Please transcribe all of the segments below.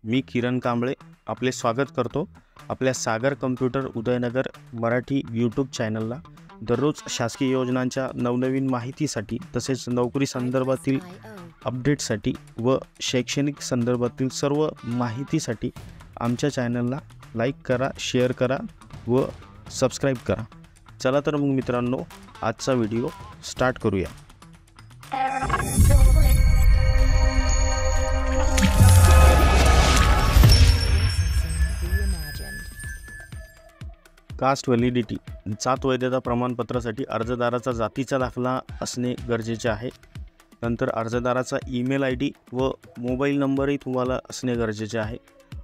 मी किरण कांबळे आपले स्वागत करतो आपल्या सागर कम्प्युटर उदयनगर मराठी यूट्यूब चॅनलला। दररोज शासकीय योजनांच्या नवनवीन माहितीसाठी तसेच नोकरी संदर्भातील अपडेटसाठी व शैक्षणिक संदर्भातील सर्व माहितीसाठी आमच्या चॅनलला लाईक करा, शेअर करा व सबस्क्राईब करा। चला तर मग मित्रांनो, आजचा व्हिडिओ स्टार्ट करूया। कास्ट व्हॅलिडिटी जात वैधता प्रमाणपत्रासाठी अर्जदाराचा जातीचा दाखला असणे गरजेचे आहे। नंतर अर्जदाराचा ईमेल आयडी व मोबाईल नंबरही तुम्हाला असणे गरजेचे आहे।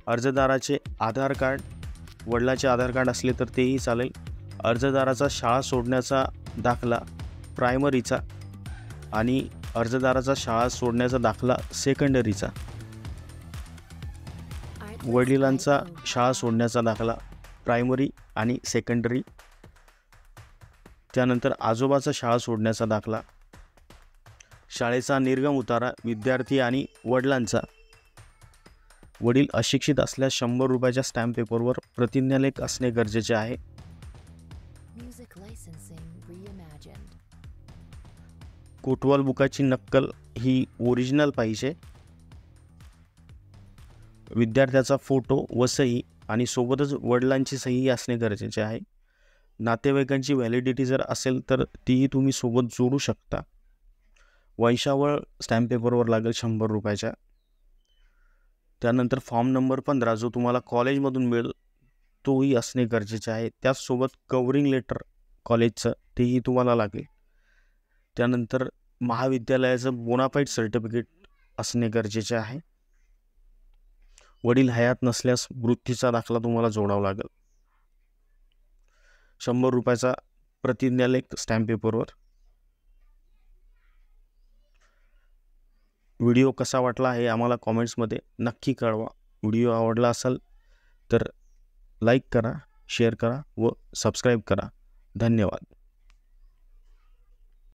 अर्जदाराचे आधार कार्ड, वडिलांचे आधार कार्ड असले तर तेही चालेल। अर्जदाराचा शाळा सोडण्याचा दाखला प्रायमरीचा आणि अर्जदाराचा शाळा सोडण्याचा दाखला सेकंडरीचा। वडिलांचा शाळा सोडण्याचा दाखला प्रायमरी आणि सेकंडरी। त्यानंतर आजोबाचा शाळा सोडण्याचा दाखला, शाळेचा निर्गम उतारा विद्यार्थी आणि वडिलांचा। वडील अशिक्षित असल्यास 100 रुपयाच्या स्टॅम्प पेपरवर प्रतिज्ञालेख असणे गरजेचे आहे। कोटवाल बुकाची नक्कल ही ओरिजिनल पाहिजे। विद्यार्थ्याचा फोटो व सही आणि सोबतच वडिलांची सही असणे गरजेचे आहे। नातेवाईकांची व्हॅलिडिटी जर असेल तर तीही तुम्ही सोबत जोडू शकता। वंशावळ स्टॅम्प पेपरवर लागेल 100 रुपयाच्या। त्यानंतर फॉर्म नंबर 15 जो तुम्हाला कॉलेजमधून मिळेल तोही असणे गरजेचे आहे। त्याचसोबत कव्हरिंग लेटर कॉलेजचं तेही तुम्हाला लागेल। त्यानंतर महाविद्यालयाचं बोनाफाईड सर्टिफिकेट असणे गरजेचे आहे। वडील हयात नसल्यास मृत्यूचा दाखला तुम्हाला जोडावा लागेल। 100 रुपयाचा प्रतिज्ञालेख स्टॅम्प पेपरवर। व्हिडिओ कसा वाटला हे आम्हाला कॉमेंट्समध्ये नक्की कळवा। व्हिडिओ आवडला असेल तर लाईक करा, शेअर करा व सबस्क्राईब करा। धन्यवाद।